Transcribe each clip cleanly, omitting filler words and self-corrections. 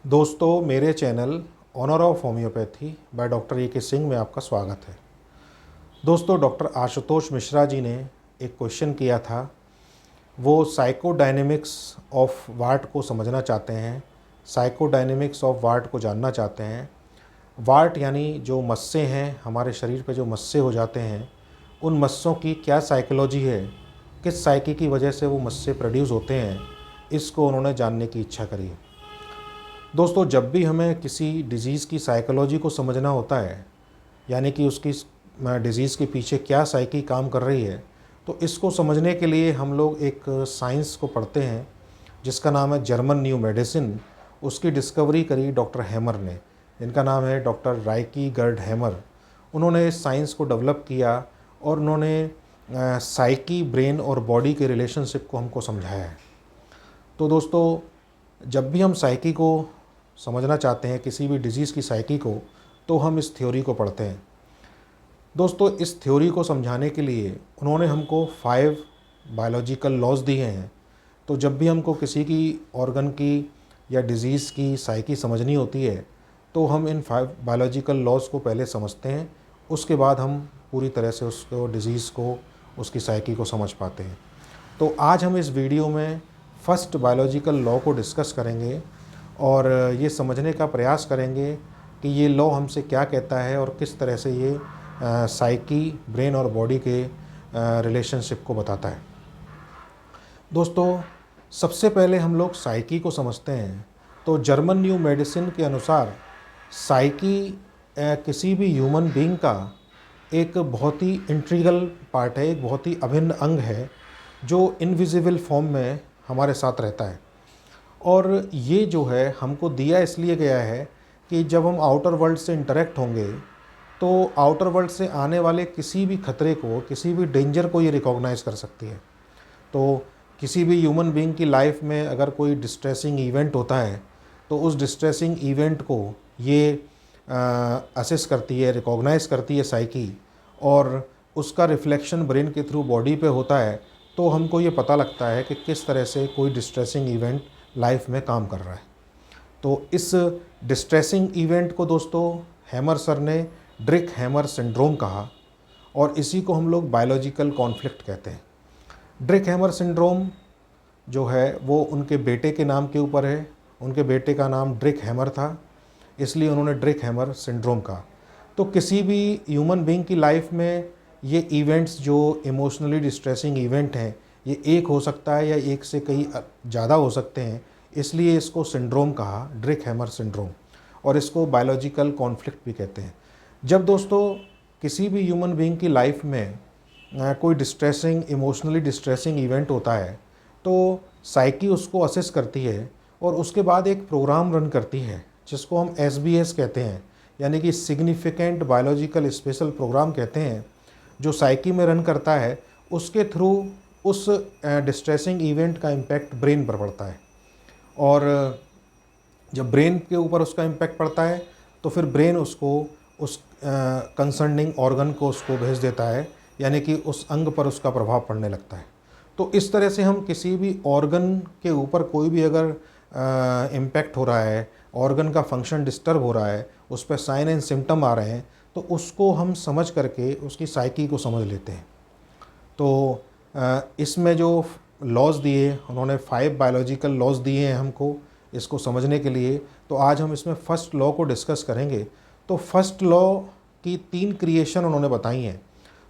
दोस्तों, मेरे channel honour of homoeopathy by doctor A K Singh में आपका स्वागत है। दोस्तों, डॉक्टर आशुतोष मिश्रा जी ने एक क्वेश्चन किया था। वो साइकोडायनेमिक्स ऑफ वार्ट को समझना चाहते हैं, साइकोडायनेमिक्स ऑफ वार्ट को जानना चाहते हैं। वार्ट यानी जो मस्से हैं, हमारे शरीर पे जो मस्से हो जाते हैं, उन मस्सों की क्या साइकोलॉजी है, किस साइकी की वजह से वो मस्से प्रोड्यूस होते हैं, इसको उन्होंने जानने की इच्छा करी। दोस्तों, जब भी हमें किसी डिज़ीज़ की साइकोलॉजी को समझना होता है, यानी कि उसकी डिज़ीज़ के पीछे क्या साइकी काम कर रही है, तो इसको समझने के लिए हम लोग एक साइंस को पढ़ते हैं जिसका नाम है जर्मन न्यू मेडिसिन। उसकी डिस्कवरी करी डॉक्टर हैमर ने, जिनका नाम है डॉक्टर राइकी गर्ड हैमर। उन्होंने इस साइंस को डेवलप किया और उन्होंने साइकी, ब्रेन और बॉडी के रिलेशनशिप को हमको समझाया है। तो दोस्तों, जब भी हम साइकी को समझना चाहते हैं, किसी भी डिज़ीज़ की साइकी को, तो हम इस थ्योरी को पढ़ते हैं। दोस्तों, इस थ्योरी को समझाने के लिए उन्होंने हमको 5 बायोलॉजिकल लॉज दिए हैं। तो जब भी हमको किसी की ऑर्गन की या डिज़ीज़ की साइकी समझनी होती है, तो हम इन 5 बायोलॉजिकल लॉज को पहले समझते हैं, उसके बाद हम पूरी तरह से उसको, डिज़ीज़ को, उसकी साइकी को समझ पाते हैं। तो आज हम इस वीडियो में फर्स्ट बायोलॉजिकल लॉ को डिस्कस करेंगे और ये समझने का प्रयास करेंगे कि ये लॉ हमसे क्या कहता है और किस तरह से ये साइकी, ब्रेन और बॉडी के रिलेशनशिप को बताता है। दोस्तों, सबसे पहले हम लोग साइकी को समझते हैं। तो जर्मन न्यू मेडिसिन के अनुसार साइकी किसी भी ह्यूमन बीइंग का एक बहुत ही इंट्रीगल पार्ट है, एक बहुत ही अभिन्न अंग है जो इनविजिबल फॉर्म में हमारे साथ रहता है। और ये जो है हमको दिया इसलिए गया है कि जब हम आउटर वर्ल्ड से इंटरेक्ट होंगे, तो आउटर वर्ल्ड से आने वाले किसी भी खतरे को, किसी भी डेंजर को ये रिकॉग्नाइज़ कर सकती है। तो किसी भी ह्यूमन बीइंग की लाइफ में अगर कोई डिस्ट्रेसिंग इवेंट होता है, तो उस डिस्ट्रेसिंग इवेंट को ये असेस करती है, रिकॉग्नाइज़ करती है साइकी, और उसका रिफ्लेक्शन ब्रेन के थ्रू बॉडी पे होता है। तो हमको ये पता लगता है कि किस तरह से कोई डिस्ट्रेसिंग इवेंट लाइफ में काम कर रहा है। तो इस डिस्ट्रेसिंग इवेंट को दोस्तों हैमर सर ने ड्रिक हैमर सिंड्रोम कहा, और इसी को हम लोग बायोलॉजिकल कॉन्फ्लिक्ट कहते हैं। ड्रिक हैमर सिंड्रोम जो है वो उनके बेटे के नाम के ऊपर है। उनके बेटे का नाम ड्रिक हैमर था, इसलिए उन्होंने ड्रिक हैमर सिंड्रोम कहा। तो किसी भी ह्यूमन बीइंग की लाइफ में ये इवेंट्स जो इमोशनली डिस्ट्रेसिंग इवेंट हैं, ये एक हो सकता है या एक से कई ज़्यादा हो सकते हैं, इसलिए इसको सिंड्रोम कहा, ड्रिक हैमर सिंड्रोम, और इसको बायोलॉजिकल कॉन्फ्लिक्ट भी कहते हैं। जब दोस्तों किसी भी ह्यूमन बीइंग की लाइफ में कोई डिस्ट्रेसिंग, इमोशनली डिस्ट्रेसिंग इवेंट होता है, तो साइकी उसको असेस करती है और उसके बाद एक प्रोग्राम रन करती है जिसको हम SBS कहते हैं, यानी कि सिग्निफिकेंट बायोलॉजिकल स्पेशल प्रोग्राम कहते हैं, जो साइकी में रन करता है। उसके थ्रू उस डिस्ट्रेसिंग इवेंट का इम्पैक्ट ब्रेन पर पड़ता है, और जब ब्रेन के ऊपर उसका इम्पैक्ट पड़ता है, तो फिर ब्रेन उसको, उस कंसर्निंग ऑर्गन को उसको भेज देता है, यानी कि उस अंग पर उसका प्रभाव पड़ने लगता है। तो इस तरह से हम किसी भी ऑर्गन के ऊपर कोई भी अगर इम्पैक्ट हो रहा है, ऑर्गन का फंक्शन डिस्टर्ब हो रहा है, उस पर साइन एंड सिम्टम आ रहे हैं, तो उसको हम समझ करके उसकी साइकी को समझ लेते हैं। तो इसमें जो लॉज दिए उन्होंने, 5 बायोलॉजिकल लॉज दिए हैं हमको इसको समझने के लिए। तो आज हम इसमें फर्स्ट लॉ को डिस्कस करेंगे। तो फर्स्ट लॉ की 3 क्रिएशन उन्होंने बताई हैं।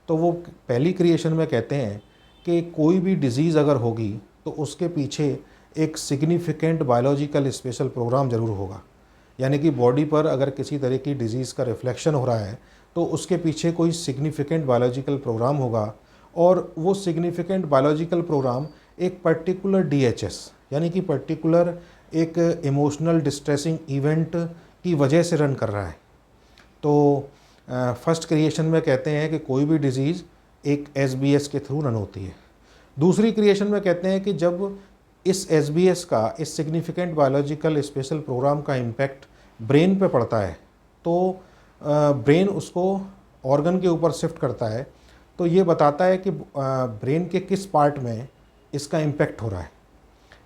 तो वो पहली क्रिएशन में कहते हैं कि कोई भी डिज़ीज़ अगर होगी, तो उसके पीछे एक सिग्निफिकेंट बायोलॉजिकल स्पेशल प्रोग्राम ज़रूर होगा। यानी कि बॉडी पर अगर किसी तरह की डिज़ीज़ का रिफ्लेक्शन हो रहा है, तो उसके पीछे कोई सिग्निफिकेंट बायोलॉजिकल प्रोग्राम होगा, और वो सिग्निफिकेंट बायोलॉजिकल प्रोग्राम एक पर्टिकुलर DHS, यानी कि पर्टिकुलर एक इमोशनल डिस्ट्रेसिंग इवेंट की वजह से रन कर रहा है। तो फर्स्ट क्रिएशन में कहते हैं कि कोई भी डिज़ीज़ एक SBS के थ्रू रन होती है। दूसरी क्रिएशन में कहते हैं कि जब इस SBS का, इस सिग्निफिकेंट बायोलॉजिकल स्पेशल प्रोग्राम का इम्पैक्ट ब्रेन पे पड़ता है, तो ब्रेन उसको ऑर्गन के ऊपर शिफ्ट करता है। तो ये बताता है कि ब्रेन के किस पार्ट में इसका इम्पैक्ट हो रहा है।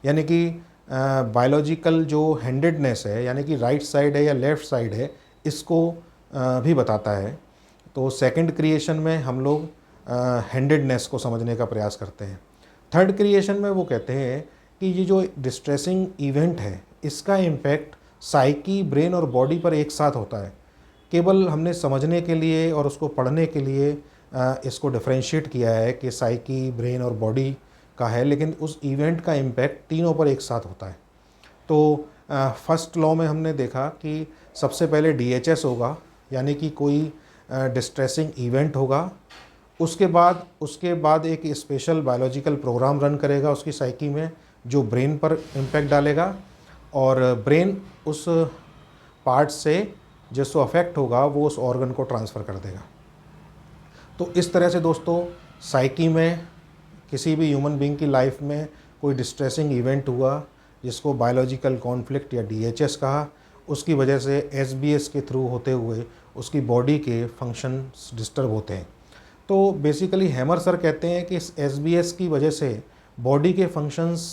यानी कि बायोलॉजिकल जो हैंडेडनेस है, यानी कि राइट साइड है या लेफ़्ट साइड है, इसको भी बताता है। तो सेकंड क्रिएशन में हम लोग हैंडेडनेस को समझने का प्रयास करते हैं। थर्ड क्रिएशन में वो कहते हैं कि ये जो डिस्ट्रेसिंग इवेंट है, इसका इम्पैक्ट साइकी, ब्रेन और बॉडी पर एक साथ होता है। केवल हमने समझने के लिए और उसको पढ़ने के लिए इसको डिफरेंशिएट किया है कि साइकी, ब्रेन और बॉडी का है, लेकिन उस इवेंट का इम्पैक्ट तीनों पर एक साथ होता है। तो फर्स्ट लॉ में हमने देखा कि सबसे पहले डीएचएस होगा, यानी कि कोई डिस्ट्रेसिंग इवेंट होगा। उसके बाद एक स्पेशल बायोलॉजिकल प्रोग्राम रन करेगा उसकी साइकी में, जो ब्रेन पर इम्पैक्ट डालेगा, और ब्रेन उस पार्ट से जिसको अफेक्ट होगा वो उस ऑर्गन को ट्रांसफ़र कर देगा। तो इस तरह से दोस्तों साइकी में किसी भी ह्यूमन बीइंग की लाइफ में कोई डिस्ट्रेसिंग इवेंट हुआ जिसको बायोलॉजिकल कॉन्फ्लिक्ट या डीएचएस कहा, उसकी वजह से एसबीएस के थ्रू होते हुए उसकी बॉडी के फंक्शंस डिस्टर्ब होते हैं। तो बेसिकली हैमर सर कहते हैं कि इस एसबीएस की वजह से बॉडी के फंक्शंस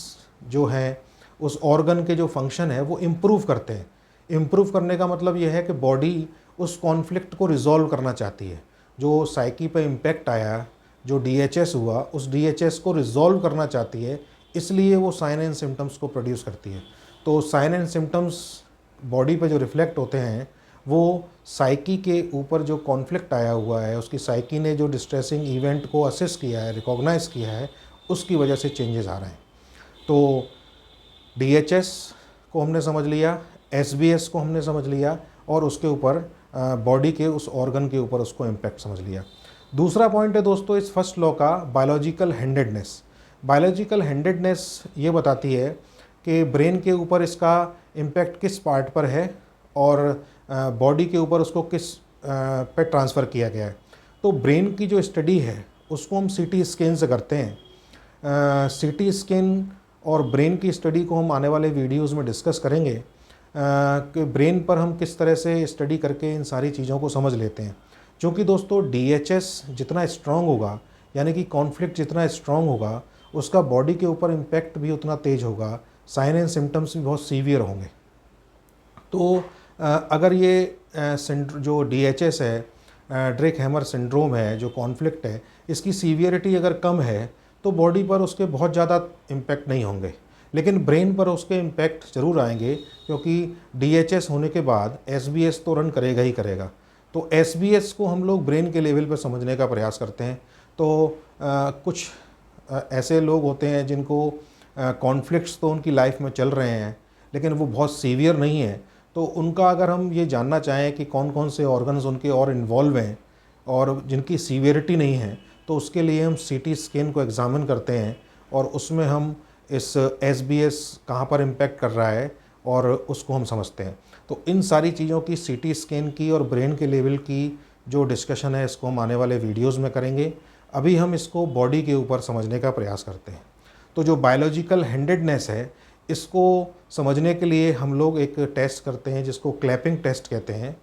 जो हैं, उस ऑर्गन के जो फंक्शन है वो इम्प्रूव करते हैं। इम्प्रूव करने का मतलब ये है कि बॉडी उस कॉन्फ्लिक्ट को रिजॉल्व करना चाहती है। जो साइकी पे इम्पैक्ट आया, जो डीएचएस हुआ, उस डीएचएस को रिजॉल्व करना चाहती है, इसलिए वो साइन एंड सिम्टम्स को प्रोड्यूस करती है। तो साइन एंड सिम्टम्स बॉडी पे जो रिफ्लेक्ट होते हैं वो साइकी के ऊपर जो कॉन्फ्लिक्ट आया हुआ है, उसकी साइकी ने जो डिस्ट्रेसिंग इवेंट को असेस किया है, रिकॉग्नाइज किया है, उसकी वजह से चेंजेस आ रहे हैं। तो डीएचएस को हमने समझ लिया, एसबीएस को हमने समझ लिया, और उसके ऊपर बॉडी के उस ऑर्गन के ऊपर उसको इम्पैक्ट समझ लिया। दूसरा पॉइंट है दोस्तों इस फर्स्ट लॉ का, बायोलॉजिकल हैंडेडनेस। बायोलॉजिकल हैंडेडनेस ये बताती है कि ब्रेन के ऊपर इसका इम्पैक्ट किस पार्ट पर है और बॉडी के ऊपर उसको किस पे ट्रांसफ़र किया गया है। तो ब्रेन की जो स्टडी है उसको हम सीटी स्कैन से करते हैं। सीटी स्कैन और ब्रेन की स्टडी को हम आने वाले वीडियोज़ में डिस्कस करेंगे कि ब्रेन पर हम किस तरह से स्टडी करके इन सारी चीज़ों को समझ लेते हैं। क्योंकि दोस्तों डीएचएस जितना स्ट्रॉन्ग होगा, यानी कि कॉन्फ्लिक्ट जितना स्ट्रॉन्ग होगा, उसका बॉडी के ऊपर इम्पैक्ट भी उतना तेज होगा, साइन एंड सिम्टम्स भी बहुत सीवियर होंगे। तो अगर ये जो डीएचएस है, ड्रेक हैमर सिंड्रोम है, जो कॉन्फ्लिक्ट है, इसकी सीवियरिटी अगर कम है तो बॉडी पर उसके बहुत ज़्यादा इम्पैक्ट नहीं होंगे, लेकिन ब्रेन पर उसके इम्पैक्ट ज़रूर आएंगे, क्योंकि डीएचएस होने के बाद एसबीएस तो रन करेगा ही करेगा। तो एसबीएस को हम लोग ब्रेन के लेवल पर समझने का प्रयास करते हैं। तो कुछ ऐसे लोग होते हैं जिनको कॉन्फ्लिक्ट्स तो उनकी लाइफ में चल रहे हैं, लेकिन वो बहुत सीवियर नहीं है। तो उनका अगर हम ये जानना चाहें कि कौन कौन से ऑर्गन्स उनके और इन्वॉल्व हैं और जिनकी सीवियरिटी नहीं है, तो उसके लिए हम सीटी स्कैन को एग्ज़ामिन करते हैं, और उसमें हम इस एसबीएस कहाँ पर इम्पैक्ट कर रहा है और उसको हम समझते हैं। तो इन सारी चीज़ों की सीटी स्कैन की और ब्रेन के लेवल की जो डिस्कशन है, इसको हम आने वाले वीडियोज़ में करेंगे। अभी हम इसको बॉडी के ऊपर समझने का प्रयास करते हैं। तो जो बायोलॉजिकल हैंडेडनेस है, इसको समझने के लिए हम लोग एक टेस्ट करते हैं जिसको क्लैपिंग टेस्ट कहते हैं।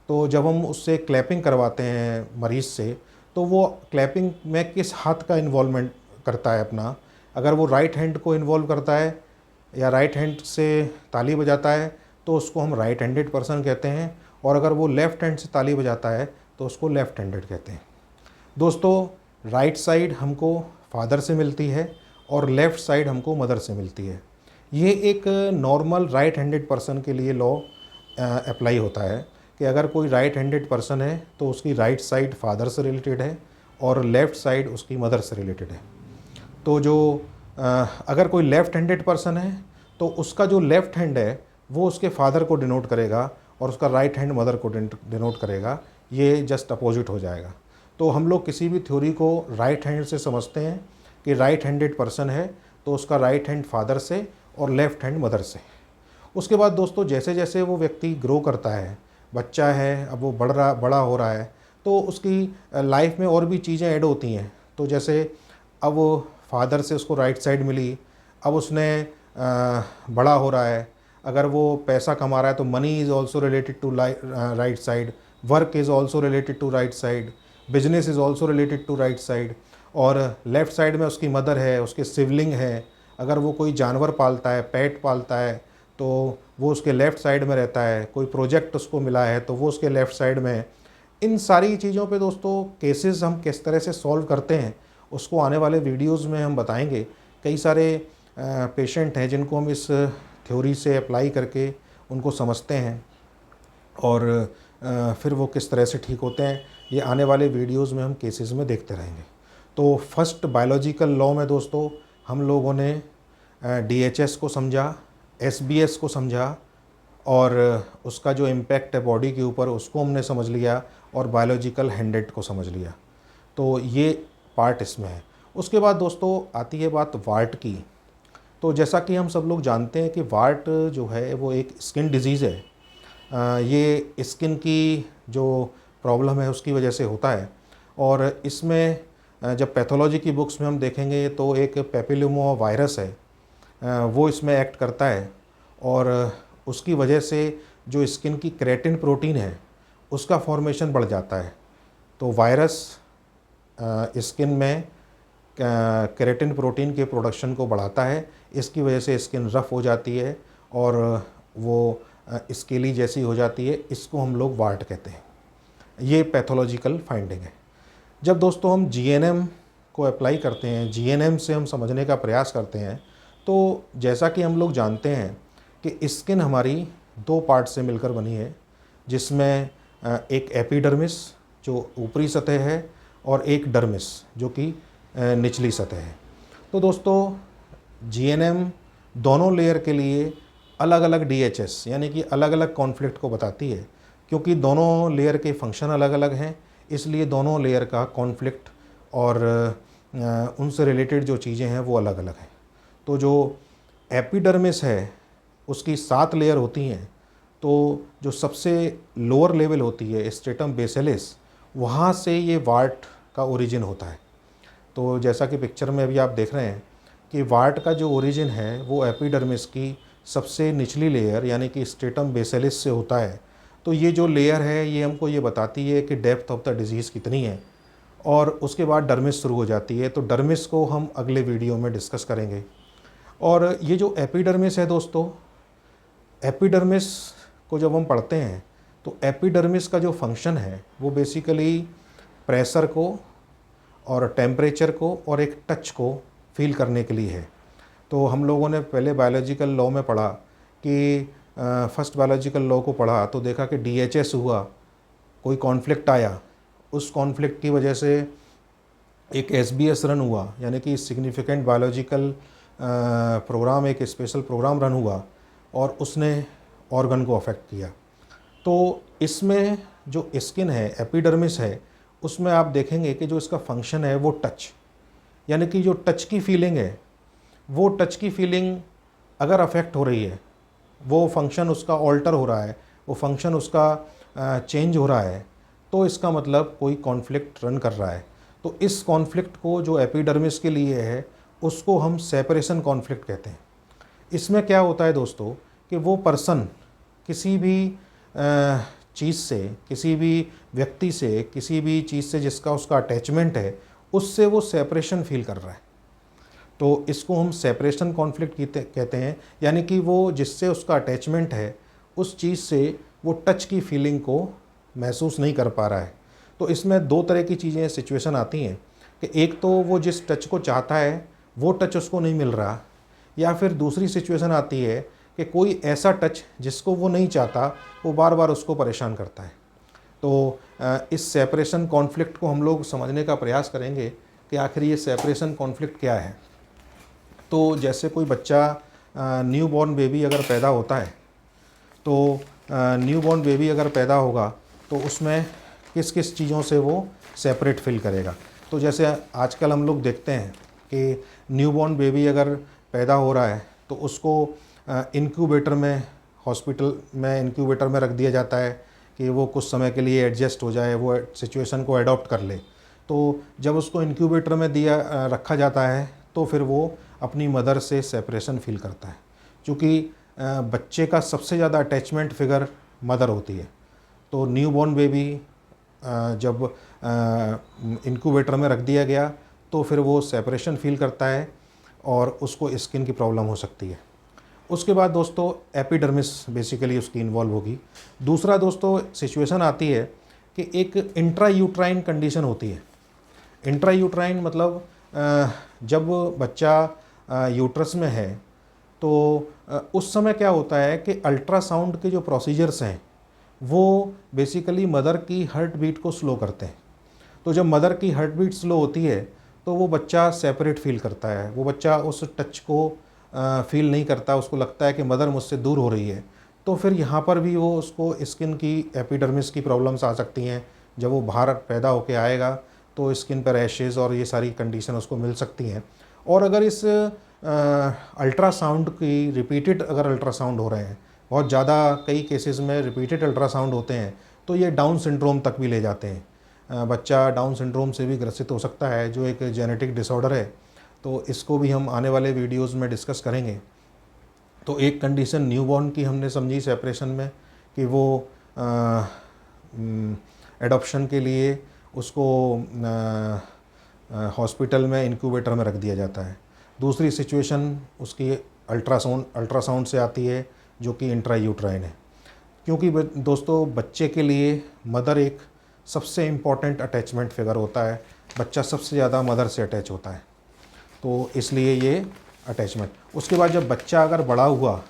तो जब हम उससे क्लैपिंग करवाते हैं मरीज़ से, तो वो क्लैपिंग में किस हाथ का इन्वॉल्वमेंट करता है अपना, अगर वो राइट हैंड को इन्वॉल्व करता है या राइट हैंड से ताली बजाता है तो उसको हम राइट हैंडेड पर्सन कहते हैं, और अगर वो लेफ़्ट हैंड से ताली बजाता है तो उसको लेफ़्ट हैंडेड कहते हैं। दोस्तों राइट साइड हमको फादर से मिलती है और लेफ़्ट साइड हमको मदर से मिलती है। ये एक नॉर्मल राइट हैंडेड पर्सन के लिए लॉ अप्लाई होता है कि अगर कोई राइट हैंडेड पर्सन है तो उसकी राइट साइड फादर से रिलेटेड है और लेफ़्ट साइड उसकी मदर से रिलेटेड है। तो जो अगर कोई लेफ़्ट हैंडेड पर्सन है तो उसका जो लेफ़्ट हैंड है वो उसके फादर को डिनोट करेगा और उसका राइट हैंड मदर को डिनोट करेगा। ये जस्ट अपोजिट हो जाएगा। तो हम लोग किसी भी थ्योरी को राइट हैंड से समझते हैं कि राइट हैंडेड पर्सन है तो उसका राइट हैंड फादर से और लेफ़्ट हैंड मदर से। उसके बाद दोस्तों जैसे जैसे वो व्यक्ति ग्रो करता है, बच्चा है, अब वो बड़ा हो रहा है, तो उसकी लाइफ में और भी चीज़ें ऐड होती हैं। तो जैसे अब वो फादर से उसको राइट साइड मिली, अब उसने बड़ा हो रहा है, अगर वो पैसा कमा रहा है तो money is also related to right side, work is also related to right side, business is also related to right side. और लेफ़्ट साइड में उसकी मदर है, उसके सिबलिंग है, अगर वो कोई जानवर पालता है, पेट पालता है, तो वो उसके लेफ़्ट साइड में रहता है, कोई प्रोजेक्ट उसको मिला है तो वो उसके लेफ़्ट साइड में है। इन सारी चीज़ों पे दोस्तों केसेस हम किस तरह से सॉल्व करते हैं उसको आने वाले वीडियोस में हम बताएंगे। कई सारे पेशेंट हैं जिनको हम इस थ्योरी से अप्लाई करके उनको समझते हैं और फिर वो किस तरह से ठीक होते हैं, ये आने वाले वीडियोस में हम केसेस में देखते रहेंगे। तो फर्स्ट बायोलॉजिकल लॉ में दोस्तों हम लोगों ने DHS को समझा, SBS को समझा और उसका जो इम्पैक्ट है बॉडी के ऊपर उसको हमने समझ लिया और बायोलॉजिकल हैंडेड को समझ लिया। तो ये पार्ट इसमें है। उसके बाद दोस्तों आती है बात वार्ट की। तो जैसा कि हम सब लोग जानते हैं कि वार्ट जो है वो एक स्किन डिजीज़ है। ये स्किन की जो प्रॉब्लम है उसकी वजह से होता है और इसमें जब पैथोलॉजी की बुक्स में हम देखेंगे तो एक पेपिलोमा वायरस है, वो इसमें एक्ट करता है और उसकी वजह से जो स्किन की केराटिन प्रोटीन है उसका फॉर्मेशन बढ़ जाता है। तो वायरस स्किन में केराटिन प्रोटीन के प्रोडक्शन को बढ़ाता है, इसकी वजह से स्किन रफ़ हो जाती है और वो स्केली जैसी हो जाती है। इसको हम लोग वार्ट कहते हैं। ये पैथोलॉजिकल फाइंडिंग है। जब दोस्तों हम GNM को अप्लाई करते हैं, GNM से हम समझने का प्रयास करते हैं, तो जैसा कि हम लोग जानते हैं कि स्किन हमारी दो पार्ट से मिलकर बनी है, जिसमें एक एपिडर्मिस जो ऊपरी सतह है और एक डर्मिस जो कि निचली सतह है। तो दोस्तों GNM दोनों लेयर के लिए अलग अलग DHS यानी कि अलग अलग कॉन्फ्लिक्ट को बताती है। क्योंकि दोनों लेयर के फंक्शन अलग अलग हैं, इसलिए दोनों लेयर का कॉन्फ्लिक्ट और उनसे रिलेटेड जो चीज़ें हैं वो अलग अलग हैं। तो जो एपिडर्मिस है उसकी 7 लेयर होती हैं। तो जो सबसे लोअर लेवल होती है स्ट्रेटम बेसिलिस, वहाँ से ये वार्ट का ओरिजिन होता है। तो जैसा कि पिक्चर में अभी आप देख रहे हैं कि वार्ट का जो ओरिजिन है वो एपिडर्मिस की सबसे निचली लेयर यानी कि स्ट्रेटम बेसिलिस से होता है। तो ये जो लेयर है ये हमको ये बताती है कि डेप्थ ऑफ द डिजीज़ कितनी है और उसके बाद डर्मिस शुरू हो जाती है। तो डर्मिस को हम अगले वीडियो में डिस्कस करेंगे। और ये जो एपिडर्मिस है दोस्तों, एपिडर्मिस को जब हम पढ़ते हैं तो एपिडर्मिस का जो फंक्शन है वो बेसिकली प्रेशर को और टेम्परेचर को और एक टच को फील करने के लिए है। तो हम लोगों ने पहले बायोलॉजिकल लॉ में पढ़ा कि फर्स्ट बायोलॉजिकल लॉ को पढ़ा तो देखा कि DHS हुआ, कोई कॉन्फ्लिक्ट आया, उस कॉन्फ्लिक्ट की वजह से एक SBS रन हुआ यानी कि सिग्निफिकेंट बायोलॉजिकल प्रोग्राम, एक स्पेशल प्रोग्राम रन हुआ और उसने ऑर्गन को अफेक्ट किया। तो इसमें जो स्किन है एपिडर्मिस है उसमें आप देखेंगे कि जो इसका फंक्शन है वो टच यानी कि जो टच की फीलिंग है वो टच की फीलिंग अगर अफेक्ट हो रही है, वो फंक्शन उसका ऑल्टर हो रहा है, वो फंक्शन उसका चेंज हो रहा है, तो इसका मतलब कोई कॉन्फ्लिक्ट रन कर रहा है। तो इस कॉन्फ्लिक्ट को जो एपिडर्मिस के लिए है उसको हम सेपरेशन कॉन्फ्लिक्ट कहते हैं। इसमें क्या होता है दोस्तों कि वो पर्सन किसी भी चीज़ से, किसी भी व्यक्ति से, किसी भी चीज़ से जिसका उसका अटैचमेंट है उससे वो सेपरेशन फील कर रहा है। तो इसको हम सेपरेशन कॉन्फ्लिक्ट कहते हैं यानी कि वो जिससे उसका अटैचमेंट है उस चीज़ से वो टच की फीलिंग को महसूस नहीं कर पा रहा है। तो इसमें दो तरह की चीज़ें सिचुएशन आती हैं कि एक तो वो जिस टच को चाहता है वो टच उसको नहीं मिल रहा, या फिर दूसरी सिचुएशन आती है कि कोई ऐसा टच जिसको वो नहीं चाहता वो बार बार उसको परेशान करता है। तो इस सेपरेशन कॉन्फ्लिक्ट को हम लोग समझने का प्रयास करेंगे कि आखिर ये सेपरेशन कॉन्फ्लिक्ट क्या है। तो जैसे कोई बच्चा न्यू बॉर्न बेबी अगर पैदा होता है तो न्यू बॉर्न बेबी अगर पैदा होगा तो उसमें किस किस चीज़ों से वो सेपरेट फील करेगा। तो जैसे आजकल हम लोग देखते हैं कि न्यू बॉर्न बेबी अगर पैदा हो रहा है तो उसको इंक्यूबेटर में, हॉस्पिटल में इंक्यूबेटर में रख दिया जाता है कि वो कुछ समय के लिए एडजस्ट हो जाए, वो सिचुएशन को अडॉप्ट कर ले। तो जब उसको इंक्यूबेटर में रखा जाता है तो फिर वो अपनी मदर से सेपरेशन फील करता है, क्योंकि बच्चे का सबसे ज़्यादा अटैचमेंट फिगर मदर होती है। तो न्यू बॉर्न बेबी जब इंक्यूबेटर में रख दिया गया तो फिर वो सेपरेशन फील करता है और उसको स्किन की प्रॉब्लम हो सकती है। उसके बाद दोस्तों एपिडर्मिस बेसिकली उसकी इन्वॉल्व होगी। दूसरा दोस्तों सिचुएशन आती है कि एक इंट्रा यूट्राइन कंडीशन होती है। इंट्रा यूट्राइन मतलब जब बच्चा यूट्रस में है तो उस समय क्या होता है कि अल्ट्रासाउंड के जो प्रोसीजर्स हैं वो बेसिकली मदर की हार्ट बीट को स्लो करते हैं। तो जब मदर की हार्ट बीट स्लो होती है तो वो बच्चा सेपरेट फील करता है, वो बच्चा उस टच को फील नहीं करता, उसको लगता है कि मदर मुझसे दूर हो रही है। तो फिर यहाँ पर भी वो उसको स्किन की एपिडर्मिस की प्रॉब्लम्स आ सकती हैं। जब वो बाहर पैदा होके आएगा तो स्किन पर रैशेज़ और ये सारी कंडीशन उसको मिल सकती हैं। और अगर इस अल्ट्रासाउंड की रिपीटेड अगर अल्ट्रासाउंड हो रहे हैं, बहुत ज़्यादा कई केसेस में रिपीटेड अल्ट्रासाउंड होते हैं, तो ये डाउन सिंड्रोम तक भी ले जाते हैं। बच्चा डाउन सिंड्रोम से भी ग्रसित हो सकता है, जो एक जेनेटिक डिसऑर्डर है। तो इसको भी हम आने वाले वीडियोस में डिस्कस करेंगे। तो एक कंडीशन न्यूबॉर्न की हमने समझी सेपरेशन में कि वो एडॉप्शन के लिए उसको हॉस्पिटल में इंक्यूबेटर में रख दिया जाता है। दूसरी सिचुएशन उसकी अल्ट्रासाउंड से आती है, जो कि इंट्रा यूट्राइन है। क्योंकि दोस्तों बच्चे के लिए मदर एक सबसे इम्पॉर्टेंट अटैचमेंट फिगर होता है, बच्चा सबसे ज़्यादा मदर से अटैच होता है, तो इसलिए ये अटैचमेंट। उसके बाद जब बच्चा अगर बड़ा हुआ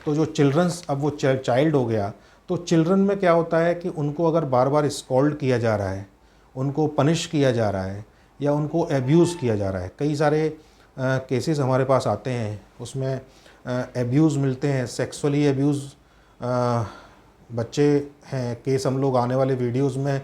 तो जो चिल्ड्रंस, अब वो चाइल्ड हो गया, तो चिल्ड्रन में क्या होता है कि उनको अगर बार बार स्कॉल्ड किया जा रहा है, उनको पनिश किया जा रहा है या उनको एब्यूज़ किया जा रहा है। कई सारे केसेस हमारे पास आते हैं, उसमें एब्यूज़ मिलते हैं, सेक्सुअली एब्यूज़ बच्चे हैं, केस हम लोग आने वाले वीडियोस में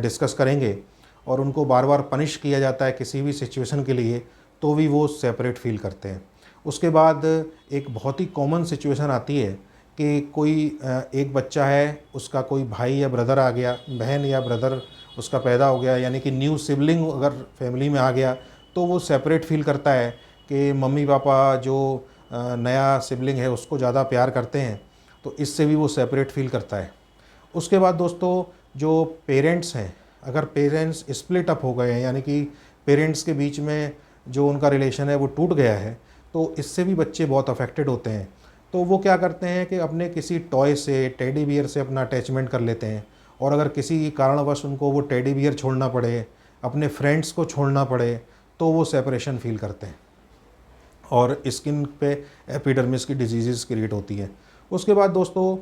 डिस्कस करेंगे। और उनको बार बार पनिश किया जाता है किसी भी सिचुएशन के लिए, तो भी वो सेपरेट फील करते हैं। उसके बाद एक बहुत ही कॉमन सिचुएशन आती है कि कोई एक बच्चा है, उसका कोई भाई या ब्रदर आ गया, बहन या ब्रदर उसका पैदा हो गया, यानी कि न्यू सिबलिंग अगर फैमिली में आ गया, तो वो सेपरेट फील करता है कि मम्मी पापा जो नया सिबलिंग है उसको ज़्यादा प्यार करते हैं, तो इससे भी वो सेपरेट फील करता है। उसके बाद दोस्तों जो पेरेंट्स हैं, अगर पेरेंट्स स्प्लिट अप हो गए हैं, यानी कि पेरेंट्स के बीच में जो उनका रिलेशन है वो टूट गया है, तो इससे भी बच्चे बहुत अफेक्टेड होते हैं। तो वो क्या करते हैं कि अपने किसी टॉय से, टेडी बियर से अपना अटैचमेंट कर लेते हैं। और अगर किसी कारणवश उनको वो टेडी बियर छोड़ना पड़े, अपने फ्रेंड्स को छोड़ना पड़े, तो वो सेपरेशन फील करते हैं और स्किन पे एपिडर्मिस की डिजीज़ क्रिएट होती है। उसके बाद दोस्तों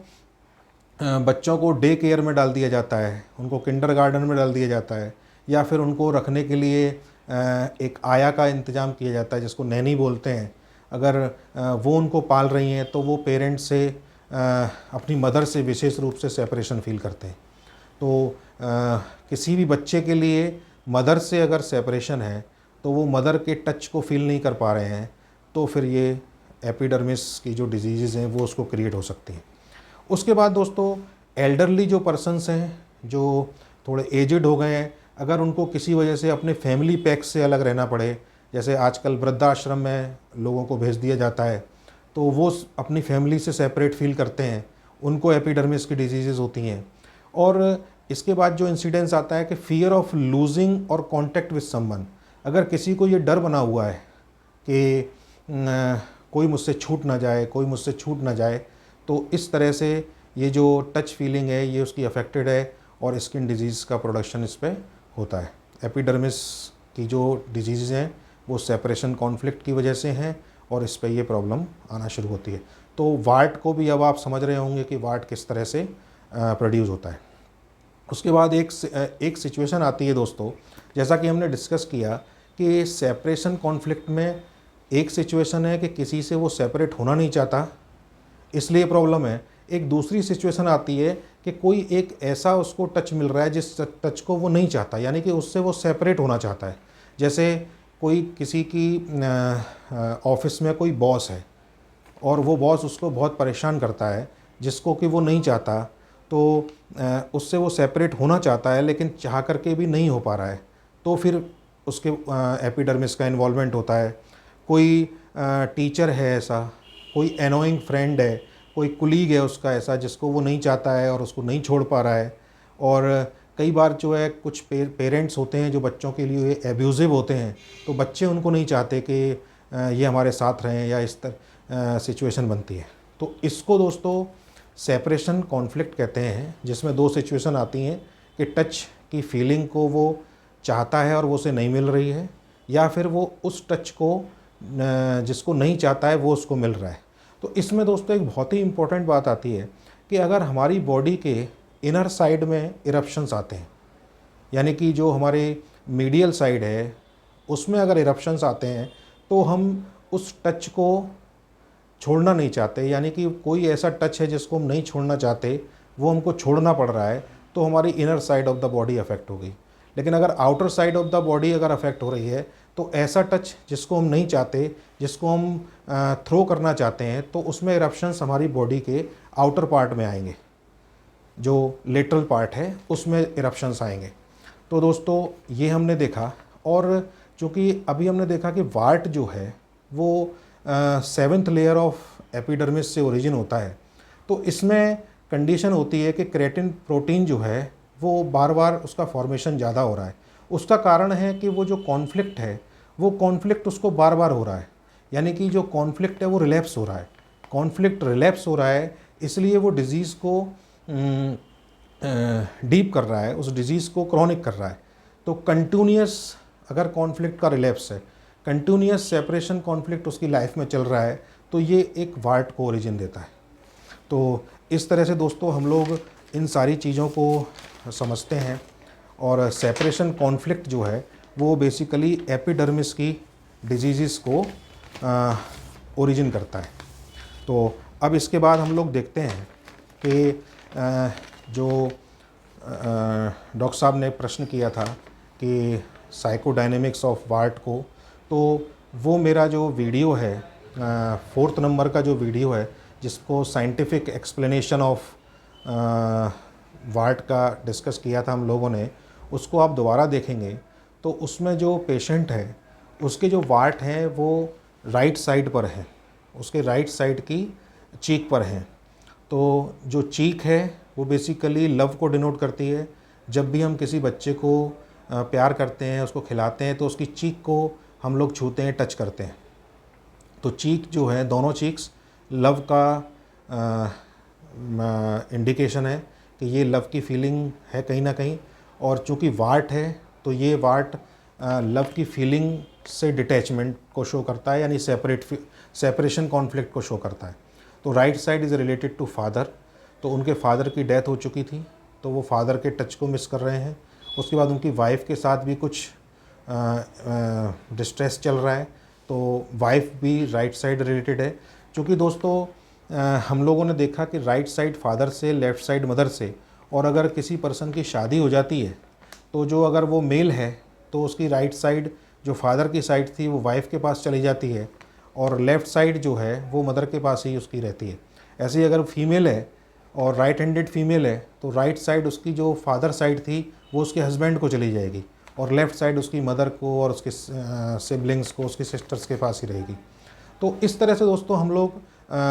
बच्चों को डे केयर में डाल दिया जाता है, उनको किंडरगार्टन में डाल दिया जाता है, या फिर उनको रखने के लिए एक आया का इंतज़ाम किया जाता है, जिसको नैनी बोलते हैं। अगर वो उनको पाल रही हैं तो वो पेरेंट्स से अपनी मदर से विशेष रूप से सेपरेशन फील करते हैं। तो किसी भी बच्चे के लिए मदर से अगर सेपरेशन है तो वो मदर के टच को फील नहीं कर पा रहे हैं, तो फिर ये एपिडर्मिस की जो डिजीज़ हैं वो उसको क्रिएट हो सकती हैं। उसके बाद दोस्तों एल्डरली जो पर्सन्स हैं, जो थोड़े एजड हो गए हैं, अगर उनको किसी वजह से अपने फैमिली पैक से अलग रहना पड़े, जैसे आजकल वृद्धाश्रम में लोगों को भेज दिया जाता है, तो वो अपनी फैमिली से सेपरेट फील करते हैं, उनको एपिडर्मिस की डिजीज़ होती हैं। और इसके बाद जो इंसिडेंस आता है कि फियर ऑफ लूजिंग और कॉन्टैक्ट विद समवन, अगर किसी को ये डर बना हुआ है कि कोई मुझसे छूट ना जाए, कोई मुझसे छूट ना जाए, तो इस तरह से ये जो टच फीलिंग है ये उसकी अफेक्टेड है और स्किन डिजीज़ का प्रोडक्शन इस पर होता है। एपिडर्मिस की जो डिजीज़ हैं वो सेपरेशन कॉन्फ्लिक्ट की वजह से हैं और इस पर ये प्रॉब्लम आना शुरू होती है। तो वार्ट को भी अब आप समझ रहे होंगे कि वार्ट किस तरह से प्रोड्यूस होता है। उसके बाद एक सिचुएशन आती है दोस्तों, जैसा कि हमने डिस्कस किया कि सेपरेशन कॉन्फ्लिक्ट में एक सिचुएशन है कि किसी से वो सेपरेट होना नहीं चाहता, इसलिए प्रॉब्लम है। एक दूसरी सिचुएशन आती है कि कोई एक ऐसा उसको टच मिल रहा है जिस टच को वो नहीं चाहता, यानी कि उससे वो सेपरेट होना चाहता है। जैसे कोई किसी की ऑफिस में कोई बॉस है और वो बॉस उसको बहुत परेशान करता है, जिसको कि वो नहीं चाहता, तो उससे वो सेपरेट होना चाहता है, लेकिन चाह करके भी नहीं हो पा रहा है, तो फिर उसके एपिडर्मिस का इन्वॉल्वमेंट होता है। कोई टीचर है ऐसा, कोई एनोइंग फ्रेंड है, कोई कुलीग है उसका ऐसा जिसको वो नहीं चाहता है और उसको नहीं छोड़ पा रहा है। और कई बार जो है कुछ पेरेंट्स होते हैं जो बच्चों के लिए एब्यूज़िव होते हैं, तो बच्चे उनको नहीं चाहते कि ये हमारे साथ रहें, या इस तरह सिचुएशन बनती है। तो इसको दोस्तों सेपरेशन कॉन्फ्लिक्ट कहते हैं, जिसमें दो सिचुएशन आती हैं कि टच की फीलिंग को वो चाहता है और वो उसे नहीं मिल रही है, या फिर वो उस टच को जिसको नहीं चाहता है वो उसको मिल रहा है। तो इसमें दोस्तों एक बहुत ही इम्पोर्टेंट बात आती है कि अगर हमारी बॉडी के इनर साइड में इरप्शंस आते हैं, यानी कि जो हमारे मीडियल साइड है उसमें अगर इरप्शंस आते हैं, तो हम उस टच को छोड़ना नहीं चाहते, यानी कि कोई ऐसा टच है जिसको हम नहीं छोड़ना चाहते, वो हमको छोड़ना पड़ रहा है, तो हमारी inner side of the body affect होगी। लेकिन अगर outer side of the body अगर अफेक्ट हो रही है, तो ऐसा टच जिसको हम नहीं चाहते, जिसको हम थ्रो करना चाहते हैं, तो उसमें इरप्शंस हमारी बॉडी के आउटर पार्ट में आएंगे, जो लेटरल पार्ट है उसमें इरप्शंस आएंगे। तो दोस्तों ये हमने देखा, और चूँकि अभी हमने देखा कि वार्ट जो है वो 7th लेयर ऑफ एपिडर्मिस से ओरिजिन होता है। तो इसमें कंडीशन होती है कि क्रेटिन प्रोटीन जो है वो बार बार उसका फॉर्मेशन ज़्यादा हो रहा है। उसका कारण है कि वो जो कॉन्फ्लिक्ट है, वो कॉन्फ्लिक्ट उसको बार बार हो रहा है, यानी कि जो कॉन्फ्लिक्ट है वो रिलैप्स हो रहा है। कॉन्फ्लिक्ट रिलैप्स हो रहा है, इसलिए वो डिज़ीज़ को डीप कर रहा है, उस डिज़ीज़ को क्रॉनिक कर रहा है। तो कंटिन्यूस अगर कॉन्फ्लिक्ट का रिलैप्स है, कंटिन्यूस सेपरेशन कॉन्फ्लिक्ट उसकी लाइफ में चल रहा है, तो ये एक वार्ट को ओरिजिन देता है। तो इस तरह से दोस्तों हम लोग इन सारी चीज़ों को समझते हैं, और सेपरेशन कॉन्फ्लिक्ट जो है वो बेसिकली एपिडर्मिस की डिजीज़ को ओरिजिन करता है। तो अब इसके बाद हम लोग देखते हैं कि जो डॉक्टर साहब ने प्रश्न किया था कि साइकोडायनेमिक्स ऑफ वार्ट को, तो वो मेरा जो वीडियो है 4th नंबर का जो वीडियो है, जिसको साइंटिफिक एक्सप्लेनेशन ऑफ वार्ट का डिस्कस किया था हम लोगों ने, उसको आप दोबारा देखेंगे तो उसमें जो पेशेंट है उसके जो वार्ट हैं वो राइट साइड पर हैं, उसके राइट साइड की चीक पर हैं। तो जो चीक है वो बेसिकली लव को डिनोट करती है। जब भी हम किसी बच्चे को प्यार करते हैं, उसको खिलाते हैं, तो उसकी चीक को हम लोग छूते हैं, टच करते हैं। तो चीक जो है, दोनों चीक्स लव का इंडिकेशन है कि ये लव की फीलिंग है कहीं ना कहीं। और चूँकि वार्ट है, तो ये वार्ट लव की फीलिंग से डिटैचमेंट को शो करता है, यानी सेपरेशन कॉन्फ्लिक्ट को शो करता है। तो right side is related to father. तो उनके फादर की डेथ हो चुकी थी, तो वो फादर के टच को मिस कर रहे हैं। उसके बाद उनकी वाइफ के साथ भी कुछ डिस्ट्रेस चल रहा है, तो वाइफ भी राइट साइड रिलेटेड है। क्योंकि दोस्तों हम लोगों ने देखा कि राइट साइड फादर से, लेफ़्ट साइड मदर से, और अगर किसी पर्सन की शादी हो जाती है, तो जो अगर वो मेल है तो उसकी राइट साइड जो फादर की साइड थी वो वाइफ के पास चली जाती है, और लेफ़्ट साइड जो है वो मदर के पास ही उसकी रहती है। ऐसे ही अगर फीमेल है और राइट हैंडेड फीमेल है, तो राइट साइड उसकी जो फादर साइड थी वो उसके हस्बैंड को चली जाएगी, और लेफ़्ट साइड उसकी मदर को और उसके सिबलिंग्स को, उसकी सिस्टर्स के पास ही रहेगी। तो इस तरह से दोस्तों हम लोग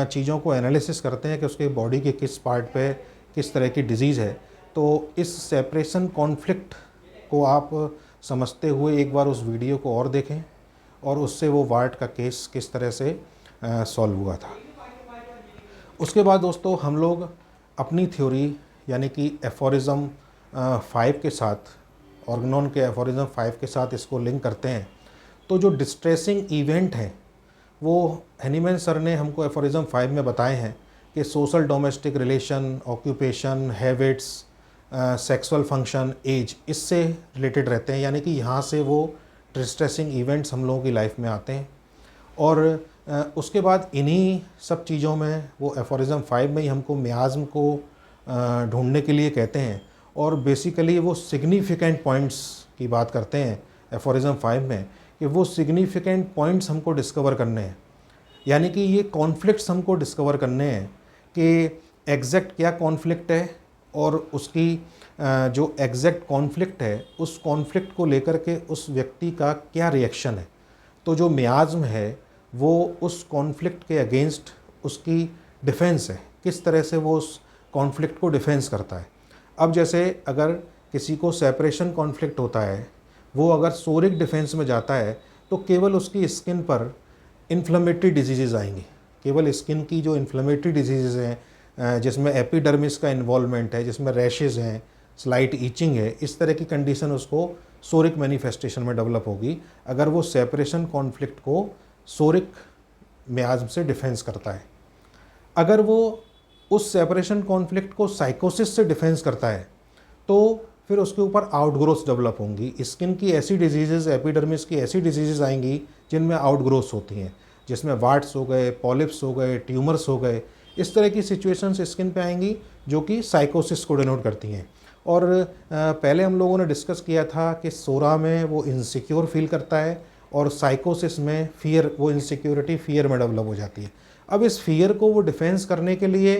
चीज़ों को एनालिसिस करते हैं कि उसके बॉडी के किस पार्ट पे किस तरह की डिज़ीज़ है। तो इस सेपरेशन कॉन्फ्लिक्ट को आप समझते हुए एक बार उस वीडियो को और देखें, और उससे वो वार्ट का केस किस तरह से सॉल्व हुआ था। उसके बाद दोस्तों हम लोग अपनी थ्योरी यानी कि एफोरिज्म 5 के साथ, ऑर्गेनॉन के एफोरिज्म 5 के साथ इसको लिंक करते हैं। तो जो डिस्ट्रेसिंग इवेंट हैं वो हैनीमैन सर ने हमको एफोरिज्म 5 में बताए हैं कि social domestic relation, occupation, habits, sexual function, age, इससे रिलेटेड रहते हैं। यानी कि यहाँ से वो डिस्ट्रेसिंग इवेंट्स हम लोगों की लाइफ में आते हैं। और उसके बाद इन्हीं सब चीज़ों में वो एफोरिज्म 5 में ही हमको मियाज़्म को ढूंढने के लिए कहते हैं, और बेसिकली वो सिग्निफिकेंट पॉइंट्स की बात करते हैं एफोरिज्म 5 में, कि वो सिग्निफिकेंट पॉइंट्स हमको डिस्कवर करने हैं। यानी कि ये कॉन्फ्लिक्ट्स हमको डिस्कवर करने हैं कि एग्जैक्ट क्या कॉन्फ्लिक्ट है, और उसकी जो एग्जैक्ट कॉन्फ्लिक्ट है उस कॉन्फ्लिक्ट को लेकर के उस व्यक्ति का क्या रिएक्शन है। तो जो मियाज़्म है वो उस कॉन्फ्लिक्ट के अगेंस्ट उसकी डिफेंस है, किस तरह से वो उस कॉन्फ्लिक्ट को डिफेंस करता है। अब जैसे अगर किसी को सेपरेशन कॉन्फ्लिक्ट होता है, वो अगर सोरिक डिफेंस में जाता है, तो केवल उसकी स्किन पर इन्फ्लेमेटरी डिजीज़ आएंगी। केवल स्किन की जो इन्फ्लेमेटरी डिजीज़ हैं जिसमें एपिडर्मिस का इन्वॉल्वमेंट है, जिसमें रैशेज़ हैं, स्लाइट ईचिंग है, इस तरह की कंडीशन उसको सोरिक मैनिफेस्टेशन में डेवलप होगी अगर वो सेपरेशन कॉन्फ्लिक्ट को सोरिक मियाज़्म से डिफेंस करता है। अगर वो उस सेपरेशन कॉन्फ्लिक्ट को साइकोसिस से डिफेंस करता है तो फिर उसके ऊपर आउटग्रोथ डेवलप होंगी। स्किन की ऐसी डिजीज़, एपिडर्मिस की ऐसी डिजीज़ आएंगी जिनमें आउटग्रोथ होती हैं, जिसमें वार्ट्स हो गए, पॉलिप्स हो गए, ट्यूमर्स हो गए, इस तरह की सिचुएशंस स्किन पे आएंगी जो कि साइकोसिस को डिनोट करती हैं। और पहले हम लोगों ने डिस्कस किया था कि सोरा में वो इनसिक्योर फील करता है और साइकोसिस में फियर, वो इनसिक्योरिटी फियर में डेवलप हो जाती है। अब इस फियर को वो डिफेंस करने के लिए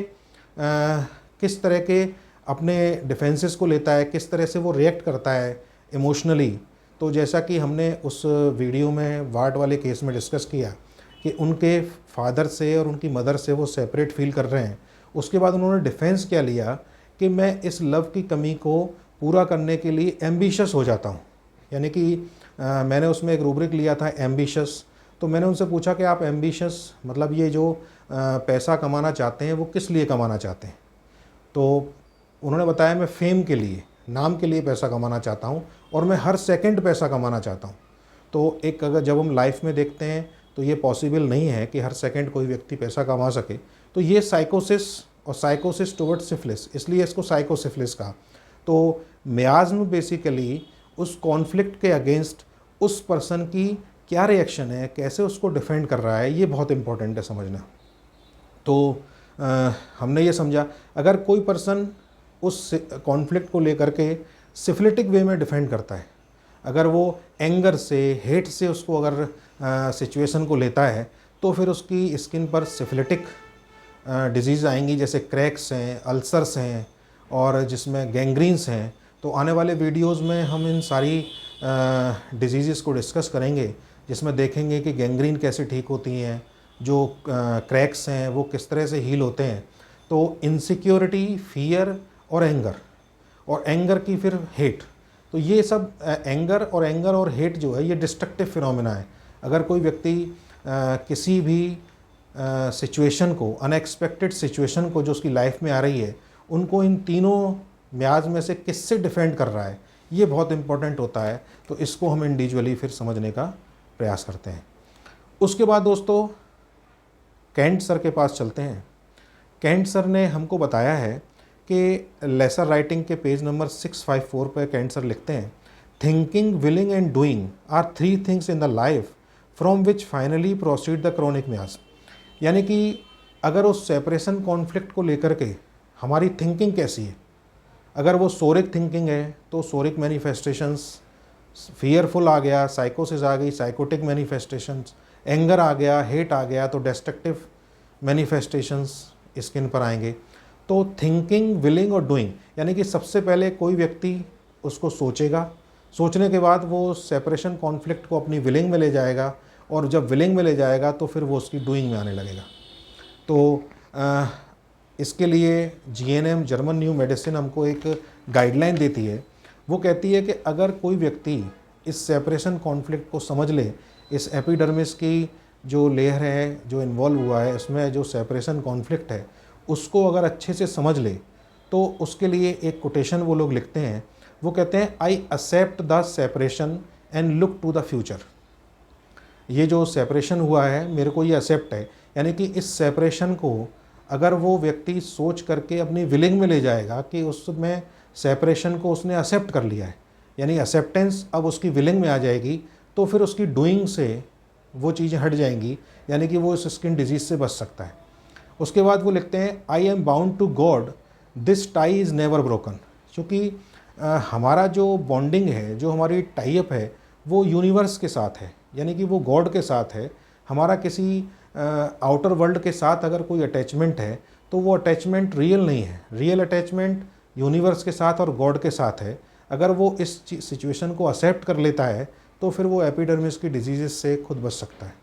किस तरह के अपने डिफेंसेस को लेता है, किस तरह से वो रिएक्ट करता है इमोशनली, तो जैसा कि हमने उस वीडियो में वार्ड वाले केस में डिस्कस किया कि उनके फादर से और उनकी मदर से वो सेपरेट फील कर रहे हैं। उसके बाद उन्होंने डिफेंस क्या लिया कि मैं इस लव की कमी को पूरा करने के लिए एम्बिशियस हो जाता हूँ। यानी कि मैंने उसमें एक रूब्रिक लिया था एम्बिशियस। तो मैंने उनसे पूछा कि आप एम्बिशियस मतलब ये जो पैसा कमाना चाहते हैं वो किस लिए कमाना चाहते हैं? तो उन्होंने बताया मैं फेम के लिए, नाम के लिए पैसा कमाना चाहता हूँ और मैं हर सेकंड पैसा कमाना चाहता हूँ। तो एक अगर जब हम लाइफ में देखते हैं तो ये पॉसिबल नहीं है कि हर सेकंड कोई व्यक्ति पैसा कमा सके। तो ये साइकोसिस और साइकोसिस टुवर्ड सिफिलिस, इसलिए इसको साइकोसिफिलिस कहा। तो मियाज़्म बेसिकली उस कॉन्फ्लिक्ट के अगेंस्ट उस पर्सन की क्या रिएक्शन है, कैसे उसको डिफेंड कर रहा है, ये बहुत इंपॉर्टेंट है समझना। तो हमने ये समझा अगर कोई पर्सन उस कॉन्फ्लिक्ट को लेकर के सिफिलिटिक वे में डिफेंड करता है, अगर वो एंगर से, हेट से उसको अगर सिचुएशन को लेता है, तो फिर उसकी स्किन पर सिफिलिटिक डिजीज़ आएंगी, जैसे क्रैक्स हैं, अल्सर्स हैं और जिसमें गैंग्रीन्स हैं। तो आने वाले वीडियोस में हम इन सारी डिजीज़ को डिस्कस करेंगे, जिसमें देखेंगे कि गैंग्रीन कैसे ठीक होती हैं, जो क्रैक्स हैं वो किस तरह से हील होते हैं। तो इनसिक्योरिटी, फियर और एंगर की फिर हेट, तो ये सब एंगर और हेट जो है ये डिस्ट्रक्टिव फिनोमेना है। अगर कोई व्यक्ति किसी भी सिचुएशन को, अनएक्सपेक्टेड सिचुएशन को जो उसकी लाइफ में आ रही है, उनको इन तीनों म्याज में से किससे डिफेंड कर रहा है, ये बहुत इंपॉर्टेंट होता है। तो इसको हम इंडिविजुअली फिर समझने का प्रयास करते हैं। उसके बाद दोस्तों कैंट सर के पास चलते हैं। कैंट सर ने हमको बताया है कि लेसर राइटिंग के पेज नंबर 654 पर कैंट सर लिखते हैं, thinking, willing and doing are three things in the life from which finally proceed the chronic miasms. यानी कि अगर उस सेपरेशन कॉन्फ्लिक्ट को लेकर के हमारी थिंकिंग कैसी है, अगर वो सोरिक थिंकिंग है तो सोरिक मैनिफेस्टेशंस, फियरफुल आ गया, साइकोसिस आ गई, साइकोटिक मैनिफेस्टेशंस, एंगर आ गया, हेट आ गया, तो डेस्ट्रक्टिव मैनिफेस्टेशंस स्किन पर आएंगे। तो थिंकिंग, विलिंग और डूइंग, यानी कि सबसे पहले कोई व्यक्ति उसको सोचेगा, सोचने के बाद वो सेपरेशन कॉन्फ्लिक्ट को अपनी विलिंग में ले जाएगा, और जब विलिंग में ले जाएगा तो फिर वो उसकी डूइंग में आने लगेगा। तो इसके लिए जीएनएम, जर्मन न्यू मेडिसिन, हमको एक गाइडलाइन देती है। वो कहती है कि अगर कोई व्यक्ति इस सेपरेशन कॉन्फ्लिक्ट को समझ ले, इस एपिडर्मिस की जो लेयर है जो इन्वॉल्व हुआ है, इसमें जो सेपरेशन कॉन्फ्लिक्ट है, उसको अगर अच्छे से समझ ले, तो उसके लिए एक कोटेशन वो लोग लिखते हैं। वो कहते हैं, I accept the separation and look to the future. ये जो सेपरेशन हुआ है मेरे को ये एक्सेप्ट है, यानी कि इस सेपरेशन को अगर वो व्यक्ति सोच करके अपनी विलिंग में ले जाएगा कि उसमें सेपरेशन को उसने एक्सेप्ट कर लिया है, यानी एक्सेप्टेंस अब उसकी विलिंग में आ जाएगी, तो फिर उसकी डूइंग से वो चीज़ें हट जाएंगी, यानी कि वो इस स्किन डिजीज़ से बच सकता है। उसके बाद वो लिखते हैं, I am bound to God, this tie is never broken. क्योंकि हमारा जो बॉन्डिंग है, जो हमारी टाई अप है, वो यूनिवर्स के साथ है, यानी कि वो गॉड के साथ है। हमारा किसी आउटर वर्ल्ड के साथ अगर कोई अटैचमेंट है तो वो अटैचमेंट रियल नहीं है। रियल अटैचमेंट यूनिवर्स के साथ और गॉड के साथ है। अगर वो इस सिचुएशन को एक्सेप्ट कर लेता है तो फिर वो एपिडर्मिस की डिजीज़ से खुद बच सकता है।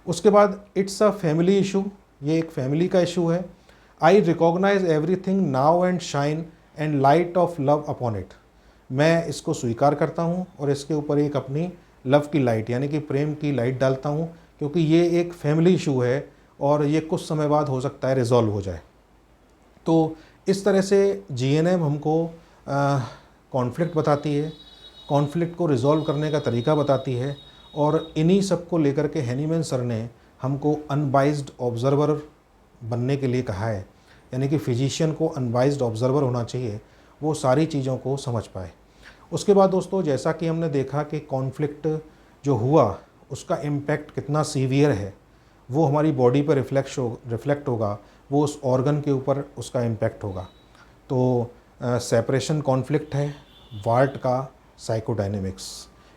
उसके बाद इट्स अ फैमिली इशू, ये एक फैमिली का इशू है। I recognize everything now and shine and light of love upon it. मैं इसको स्वीकार करता हूँ और इसके ऊपर एक अपनी लव की लाइट, यानी कि प्रेम की लाइट डालता हूँ, क्योंकि ये एक फैमिली इशू है और ये कुछ समय बाद हो सकता है रिज़ॉल्व हो जाए। तो इस तरह से जीएनएम हमको कॉन्फ्लिक्ट बताती है, कॉन्फ्लिक्ट को रिज़ॉल्व करने का तरीका बताती है, और इन्हीं सब को लेकर के हैनीमैन सर ने हमको अनबाइज्ड ऑब्ज़र्वर बनने के लिए कहा है, यानी कि फिजिशियन को अनबाइज्ड ऑब्ज़र्वर होना चाहिए, वो सारी चीज़ों को समझ पाए। उसके बाद दोस्तों, जैसा कि हमने देखा कि कॉन्फ्लिक्ट जो हुआ उसका इम्पैक्ट कितना सीवियर है, वो हमारी बॉडी पर रिफ्लेक्ट होगा, वो उस ऑर्गन के ऊपर उसका इम्पैक्ट होगा। तो सेपरेशन कॉन्फ्लिक्ट है वार्ट का साइकोडायनेमिक्स,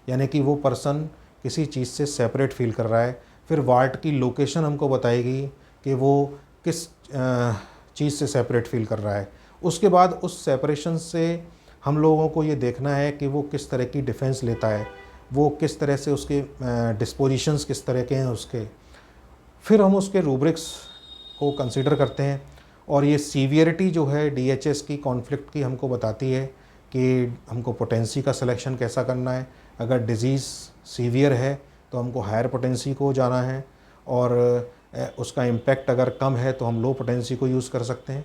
यानी कि वो पर्सन किसी चीज़ से सेपरेट फील कर रहा है। फिर वार्ट की लोकेशन हमको बताएगी कि वो किस चीज़ से सेपरेट फील कर रहा है। उसके बाद उस सेपरेशन से हम लोगों को ये देखना है कि वो किस तरह की डिफेंस लेता है, वो किस तरह से उसके डिस्पोजिशंस किस तरह के हैं उसके। फिर हम उसके रूब्रिक्स को कंसीडर करते हैं, और ये सीवियरिटी जो है डीएचएस की कॉन्फ्लिक्ट की हमको बताती है कि हमको पोटेंसी का सिलेक्शन कैसा करना है। अगर डिज़ीज़ सीवियर है तो हमको हायर पोटेंसी को जाना है, और उसका इम्पैक्ट अगर कम है तो हम लो पोटेंसी को यूज़ कर सकते हैं।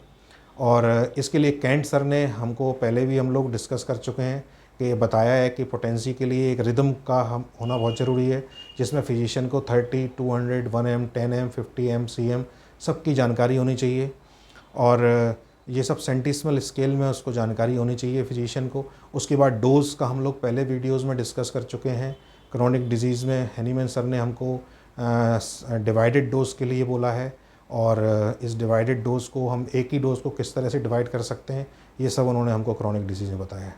और इसके लिए कैंट सर ने हमको पहले भी हम लोग डिस्कस कर चुके हैं कि बताया है कि पोटेंसी के लिए एक रिदम का हम होना बहुत ज़रूरी है, जिसमें फिजिशियन को 30, 200, 1M, 10M, 50M, CM सबकी जानकारी होनी चाहिए, और ये सब सेंटिसिमल स्केल में उसको जानकारी होनी चाहिए फिजिशियन को। उसके बाद डोज़ का हम लोग पहले वीडियोज़ में डिस्कस कर चुके हैं। क्रोनिक डिजीज़ में हैनीमैन सर ने हमको डिवाइडेड डोज के लिए बोला है, और इस डिवाइडेड डोज को हम एक ही डोज को किस तरह से डिवाइड कर सकते हैं, ये सब उन्होंने हमको क्रोनिक डिजीज़ में बताया है।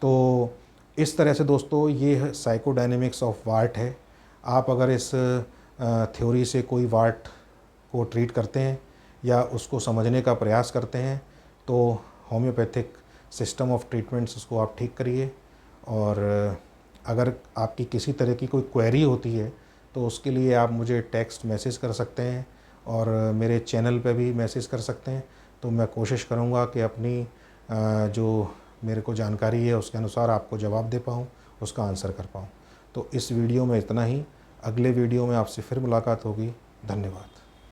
तो इस तरह से दोस्तों ये साइकोडायनेमिक्स ऑफ वार्ट है। आप अगर इस थ्योरी से कोई वार्ट को ट्रीट करते हैं या उसको समझने का प्रयास करते हैं, तो होम्योपैथिक सिस्टम ऑफ ट्रीटमेंट्स उसको आप ठीक करिए। और अगर आपकी किसी तरह की कोई क्वेरी होती है तो उसके लिए आप मुझे टेक्स्ट मैसेज कर सकते हैं, और मेरे चैनल पे भी मैसेज कर सकते हैं। तो मैं कोशिश करूँगा कि अपनी जो मेरे को जानकारी है उसके अनुसार आपको जवाब दे पाऊँ, उसका आंसर कर पाऊँ। तो इस वीडियो में इतना ही। अगले वीडियो में आपसे फिर मुलाकात होगी। धन्यवाद।